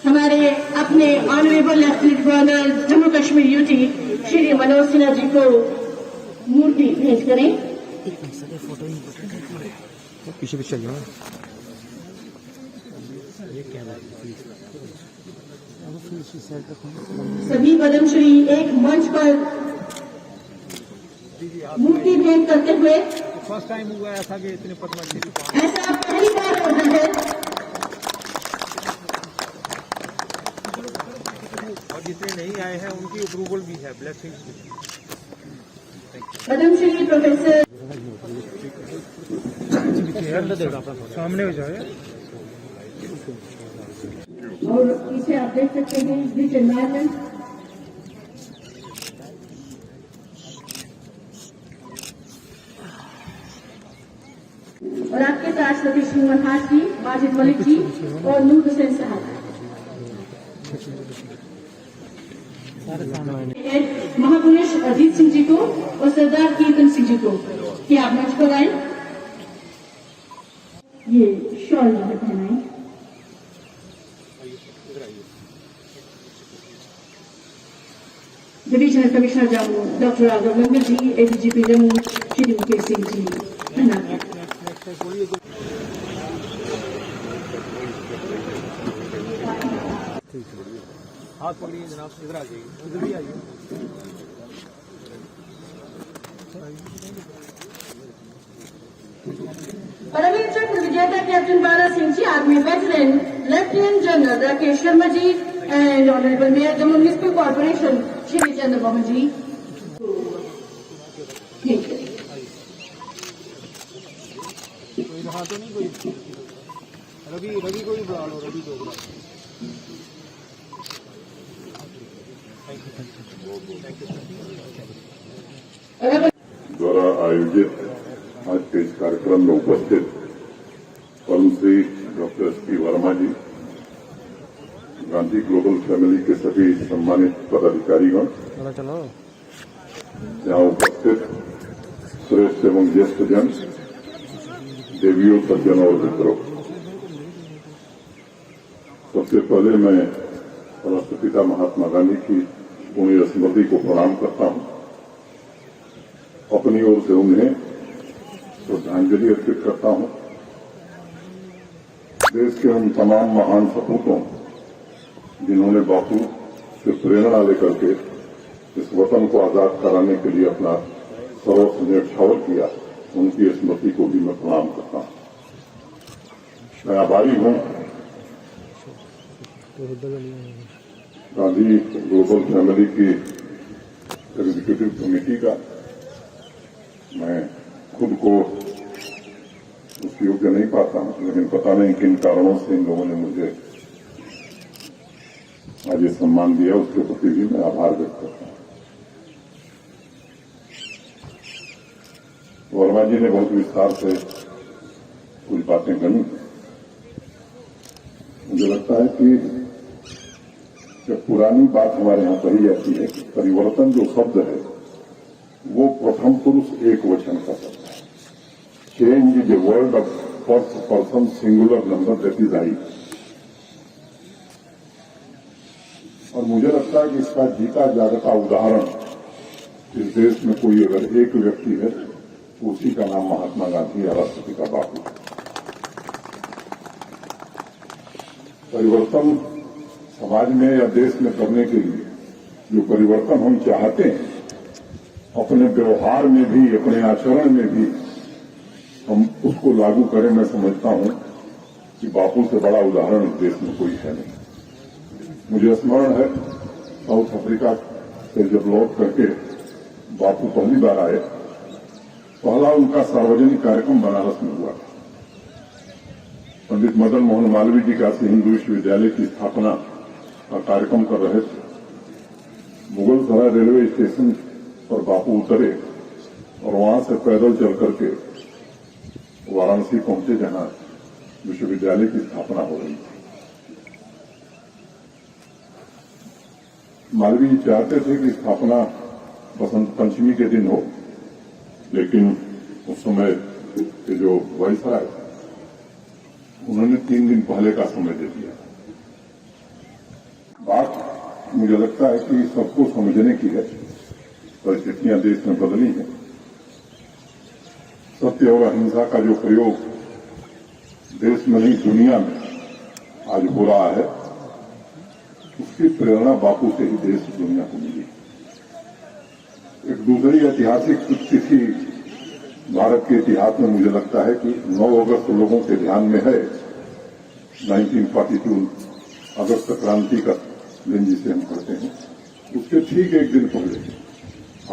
हमारे अपने honourable lieutenant governor Jammu Kashmir UT Shri Manoj Sinha ji को मूर्ति भेंट करें। पीछे पीछे सभी पद्मश्री एक मंच पर मूर्ति भेंट करते हुए, फर्स्ट टाइम हुआ ऐसा कि इतने पद्मश्री ऐसा पहली बार होता है और जितने नहीं आए हैं उनकी अप्रूवल भी है, ब्लेसिंग्स भी। पद्मश्री प्रोफेसर सामने हो जाए और पीछे आप देख सकते हैं रिच एनवायरमेंट। और आपके साथ सतीश मनहास जी, माजिद मलिक जी और नूर हुसैन साहब। महापुरुष अजीत सिंह जी को और सरदार कीर्तन सिंह जी को क्या आप मंच पर आए, ये शॉल जो है पहनाए। Divisional commissioner Jammu doctor Raghav Langer ji, ADGP Jammu Shri Mukesh Singh ji पहना। हाथ पकड़िए जनाब, इधर आ जाइए, इधर भी आइए। परमवीर चक्र विजेता captain Bala Singh ji, army veteran lieutenant general Rakesh Sharma ji and honourable mayor Jammu municipal corporation Shri Chandra Mohan ji. कोई रहा तो नहीं, कोई रवि को भी बुला लो, रवि को बुला लो। द्वारा आयोजित आज के इस कार्यक्रम में उपस्थित पद्मश्री डॉक्टर एस.पी. वर्मा जी, गांधी ग्लोबल फैमिली के सभी सम्मानित पदाधिकारीगण, यहाँ उपस्थित श्रेष्ठ एवं ज्येष्ठ जन, देवियों, सज्जनों और मित्रों, सबसे पहले मैं राष्ट्रपिता महात्मा गांधी की पुण्य स्मृति को प्रणाम करता हूं। अपनी ओर से उन्हें श्रद्धांजलि अर्पित करता हूं। देश के उन तमाम महान सपूतों जिन्होंने बापू से प्रेरणा लेकर के इस वतन को आजाद कराने के लिए अपना सर्वस्व न्यौछावर किया, उनकी स्मृति को भी मैं प्रणाम करता हूं। मैं आभारी हूं गांधी ग्लोबल फैमिली की एग्जीक्यूटिव कमेटी का। मैं खुद को उस योग्य नहीं पाता हूं, लेकिन पता नहीं किन कारणों से इन लोगों ने मुझे आज ये सम्मान दिया, उसके प्रति भी मैं आभार व्यक्त करता हूं। वर्मा जी ने बहुत विस्तार से कुछ बातें कही। मुझे लगता है कि जब पुरानी बात हमारे यहां कही जाती है कि परिवर्तन जो शब्द है वो प्रथम पुरुष एक वचन का शब्द है। Change is a word of first person singular number, that is I. और मुझे लगता है कि इसका जीता जागता उदाहरण इस देश में कोई अगर एक व्यक्ति है तो उसी का नाम महात्मा गांधी या राष्ट्रपिता बापू। परिवर्तन समाज में या देश में करने के लिए जो परिवर्तन हम चाहते हैं, अपने व्यवहार में भी, अपने आचरण में भी हम उसको लागू करें। मैं समझता हूं कि बापू से बड़ा उदाहरण इस देश में कोई है नहीं। मुझे स्मरण है साउथ अफ्रीका से जब लौट करके बापू पहली बार आए, पहला उनका सार्वजनिक कार्यक्रम बनारस में हुआ। पंडित मदन मोहन मालवीय जी काशी हिंदू विश्वविद्यालय की स्थापना का कार्यक्रम कर रहे थे। मुगल सराय रेलवे स्टेशन पर बापू उतरे और वहां से पैदल चल करके वाराणसी पहुंचे, जहां विश्वविद्यालय की स्थापना हो रही थी। मालवीय चाहते थे कि स्थापना बसंत पंचमी के दिन हो, लेकिन उस समय के जो वायसराय उन्होंने 3 दिन पहले का समय दे दिया। बात मुझे लगता है कि सबको समझने की है। परिस्थितियां देश में बदली हैं। सत्य और अहिंसा का जो प्रयोग देश में नहीं दुनिया में आज हो रहा है, उसकी प्रेरणा बापू से ही देश दुनिया को मिली। एक दूसरी ऐतिहासिक तिथि भारत के इतिहास में मुझे लगता है कि 9 अगस्त लोगों के ध्यान में है। 1942 अगस्त क्रांति का दिन जिसे हम कहते हैं, उसके ठीक एक दिन पहले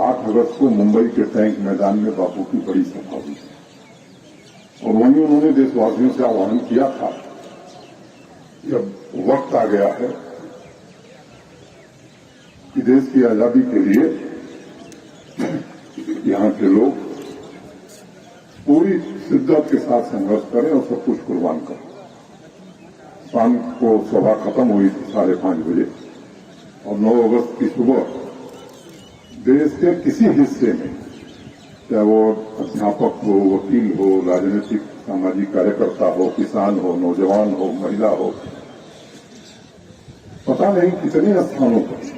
8 अगस्त को मुंबई के टैंक मैदान में बापू की बड़ी सभा हुई और वहीं उन्होंने देशवासियों से आह्वान किया था कि अब वक्त आ गया है कि देश की आजादी के लिए यहां के लोग पूरी शिद्दत के साथ संघर्ष करें और सब कुछ कुर्बान करें। शाम को सभा खत्म हुई थी 5:30 बजे और 9 अगस्त की सुबह देश के किसी हिस्से में, चाहे वो अध्यापक हो, वकील हो, राजनीतिक सामाजिक कार्यकर्ता हो, किसान हो, नौजवान हो, महिला हो, पता नहीं कितने स्थानों पर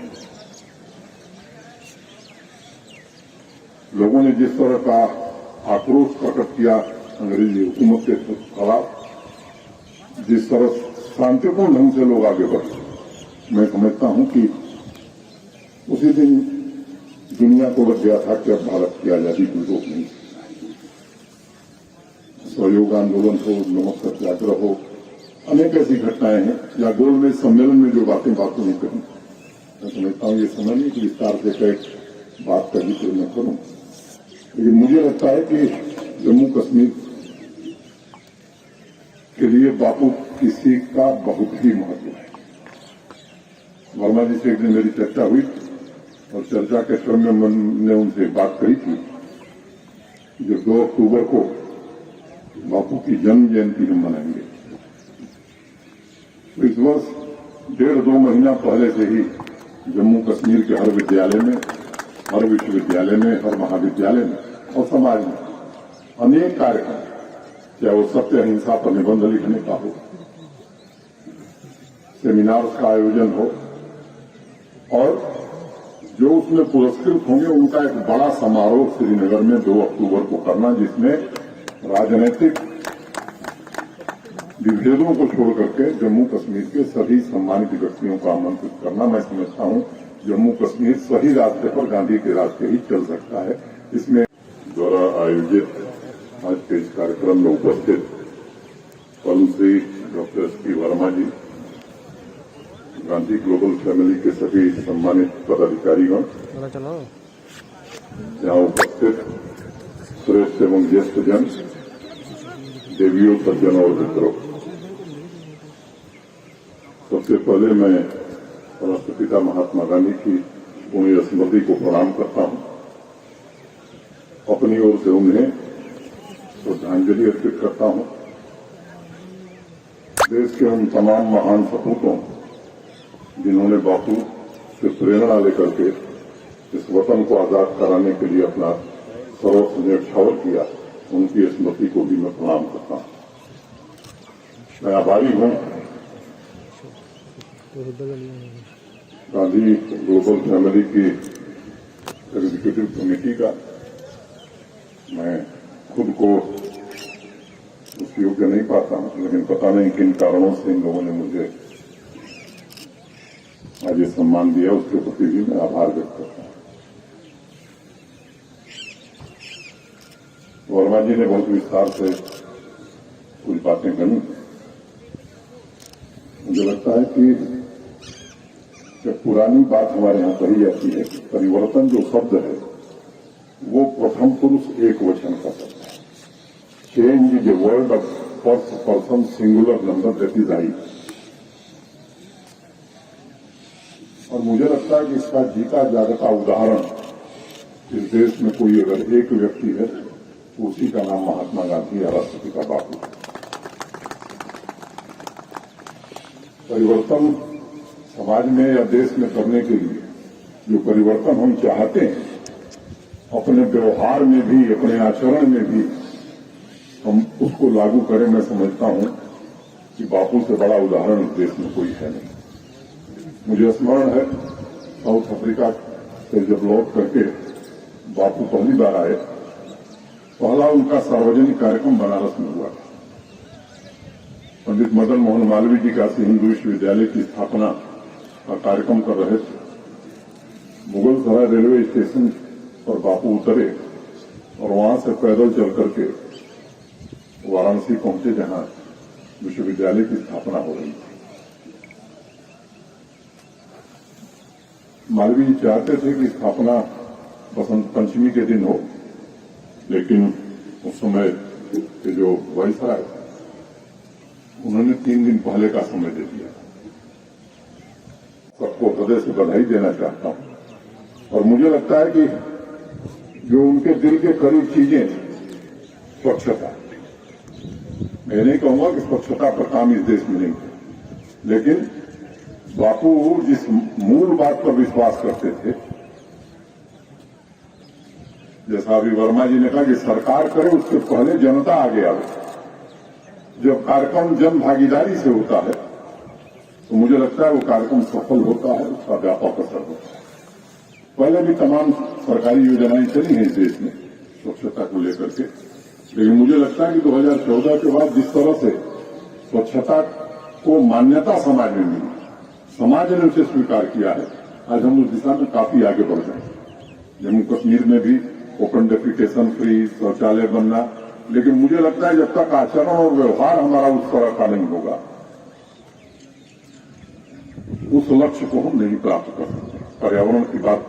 लोगों ने जिस तरह का आक्रोश प्रकट किया अंग्रेजी हुकूमत के खिलाफ, जिस तरह शांतिपूर्ण ढंग से लोग आगे बढ़े, मैं समझता हूं कि उसी दिन दुनिया को लग गया था कि अब भारत की आजादी कोई रोक नहीं। सहयोग आंदोलन हो, नमक सत्याग्रह हो, अनेक ऐसी घटनाएं हैं, या गोलमेज सम्मेलन में जो बातें बातों ने कही, मैं समझता हूं ये समय नहीं कि विस्तार से कई बात का जिक्र मैं करूं, लेकिन मुझे लगता है कि जम्मू कश्मीर के लिए बापू की सीख का बहुत ही महत्व है। वर्मा जी से एक दिन मेरी चर्चा हुई और चर्चा के क्रम में मैंने उनसे बात कही थी जो 2 अक्टूबर को बापू की जन्म जयंती हम मनाएंगे। तो इस वर्ष 1.5-2 महीना पहले से ही जम्मू कश्मीर के हर विद्यालय में, हर विश्वविद्यालय में, हर महाविद्यालय में और समाज में अनेक कार्यक्रम, चाहे वो सत्य अहिंसा पर निबंध लिखने का हो, सेमिनार का आयोजन हो, और जो उसमें पुरस्कृत होंगे उनका एक बड़ा समारोह श्रीनगर में 2 अक्टूबर को करना, जिसमें राजनीतिक विभेदों को छोड़ करके जम्मू कश्मीर के सभी सम्मानित व्यक्तियों को आमंत्रित करना। मैं समझता हूं जम्मू कश्मीर सही रास्ते पर, गांधी के रास्ते ही चल सकता है। इसमें द्वारा आयोजित आज के इस कार्यक्रम में उपस्थित पद्मश्री डॉक्टर एस.पी. वर्मा जी, गांधी ग्लोबल फैमिली के सभी सम्मानित पदाधिकारीगण, यहाँ उपस्थित श्रेष्ठ एवं ज्येष्ठ जन, देवियों, सज्जनों और मित्रों, सबसे पहले मैं राष्ट्रपिता महात्मा गांधी की पुण्य स्मृति को प्रणाम करता हूं। अपनी ओर से उन्हें श्रद्धांजलि अर्पित करता हूं। देश के उन तमाम महान सपूतों जिन्होंने बापू से प्रेरणा लेकर के इस वतन को आजाद कराने के लिए अपना सर्वस्व न्यौछावर किया, उनकी स्मृति को भी मैं प्रणाम करता हूं। मैं आभारी हूं गांधी ग्लोबल फैमिली की एग्जीक्यूटिव कमेटी का। मैं खुद को उस योग्य नहीं पाता हूं, लेकिन पता नहीं किन कारणों से इन लोगों ने मुझे आज ये सम्मान दिया, उसके प्रति भी मैं आभार व्यक्त करता हूं। वर्मा जी ने बहुत विस्तार से कुछ बातें कही। मुझे लगता है कि जब पुरानी बात हमारे यहां कही जाती है कि परिवर्तन जो शब्द है वो प्रथम पुरुष एक वचन का शब्द है। Change is a word of first person singular number, that is I. और मुझे लगता है कि इसका जीता जागता उदाहरण इस देश में कोई अगर एक व्यक्ति है तो उसी का नाम महात्मा गांधी या राष्ट्रपिता बापू। परिवर्तन समाज में या देश में करने के लिए जो परिवर्तन हम चाहते हैं, अपने व्यवहार में भी, अपने आचरण में भी हम उसको लागू करें, मैं समझता हूं कि बापू से बड़ा उदाहरण इस देश में कोई है नहीं। मुझे स्मरण है साउथ अफ्रीका से जब लौट करके बापू पहली बार आए, पहला उनका सार्वजनिक कार्यक्रम बनारस में हुआ। पंडित मदन मोहन मालवीय जी काशी हिंदू विश्वविद्यालय की स्थापना का कार्यक्रम कर रहे थे। मुगल सराय रेलवे स्टेशन पर बापू उतरे और वहां से पैदल चल करके वाराणसी पहुंचे, जहां विश्वविद्यालय की स्थापना हो रही थी। मालवीय जी चाहते थे कि स्थापना बसंत पंचमी के दिन हो, लेकिन उस समय के जो वायसराय उन्होंने 3 दिन पहले का समय दे दिया। सबको हृदय से बधाई देना चाहता हूं। और मुझे लगता है कि जो उनके दिल के करीब चीजें, स्वच्छता, मैं नहीं कहूंगा कि स्वच्छता पर काम इस देश में नहीं है, लेकिन बापू जिस मूल बात पर विश्वास करते थे, जैसा अभी वर्मा जी ने कहा कि सरकार करे उससे पहले जनता आगे आवे। जब कार्यक्रम जन भागीदारी से होता है तो मुझे लगता है वो कार्यक्रम सफल होता है, उसका व्यापक असर होता है। पहले भी तमाम सरकारी योजनाएं चली हैं इस देश में स्वच्छता को लेकर के, लेकिन मुझे लगता है कि 2014 के बाद जिस तरह से स्वच्छता को मान्यता समाज में मिली, समाज ने उसे स्वीकार किया है, आज हम उस दिशा में काफी आगे बढ़ गए। जम्मू कश्मीर में भी ओपन डेफिकेशन फ्री शौचालय बनना, लेकिन मुझे लगता है जब तक आचरण और व्यवहार हमारा उस तरह का नहीं होगा, उस लक्ष्य को हम नहीं प्राप्त कर सकते। पर्यावरण की बात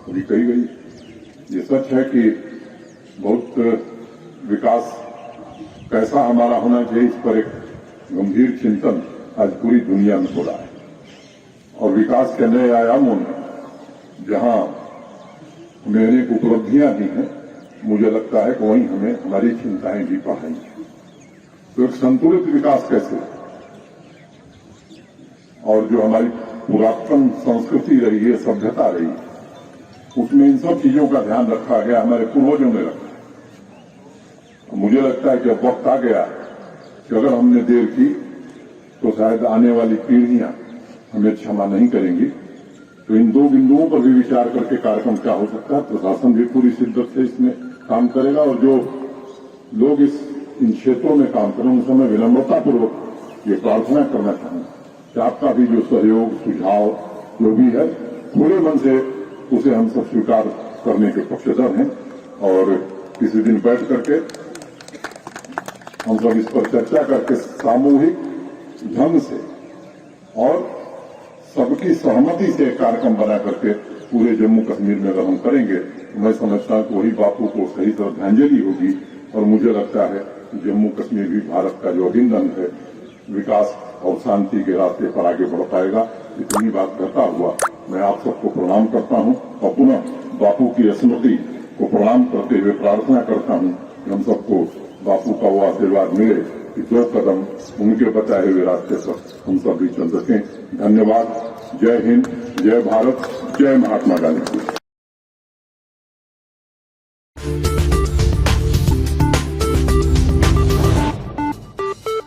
अभी कही गई। ये सच है कि बहुत विकास कैसा हमारा होना चाहिए, इस पर एक गंभीर चिंतन आज पूरी दुनिया में हो रहा है। और विकास के नए आयामों में जहां हमें अनेक उपलब्धियां दी हैं, मुझे लगता है कि वहीं हमें हमारी चिंताएं भी बढ़ाएंगी। तो एक संतुलित विकास कैसे, और जो हमारी पुरातन संस्कृति रही है, सभ्यता रही है, उसमें इन सब चीजों का ध्यान रखा गया, हमारे पूर्वजों ने रखा। मुझे लगता है कि अब वक्त आ गया कि अगर हमने देर की तो शायद आने वाली पीढ़ियां हमें क्षमा नहीं करेंगी। तो इन 2 बिंदुओं पर भी विचार करके कार्यक्रम क्या हो सकता है, प्रशासन भी पूरी शिद्दत से इसमें काम करेगा, और जो लोग इन क्षेत्रों में काम करें उन समय विनम्रतापूर्वक ये प्रार्थना करना चाहूंगा कि आपका भी जो सहयोग, सुझाव जो भी है, खुले मन से उसे हम सब स्वीकार करने के पक्षधर हैं। और किसी दिन बैठ करके हम सब इस पर चर्चा करके सामूहिक ढंग से और सबकी सहमति से कार्यक्रम बना करके पूरे जम्मू कश्मीर में अगर हम करेंगे, तो मैं समझता हूं कि वही बापू को सही श्रद्धांजलि होगी। और मुझे लगता है कि जम्मू कश्मीर भी भारत का जो अभिन्न अंग है, विकास और शांति के रास्ते पर आगे बढ़ पाएगा। इतनी बात करता हुआ मैं आप सबको प्रणाम करता हूं और पुनः बापू की स्मृति को प्रणाम करते हुए प्रार्थना करता हूं कि हम सबको बापू का वो आशीर्वाद मिले कि 2 कदम उनके बताए हुए रास्ते पर हम सब भी चल सकें। धन्यवाद। जय हिंद, जय भारत, जय महात्मा गांधी।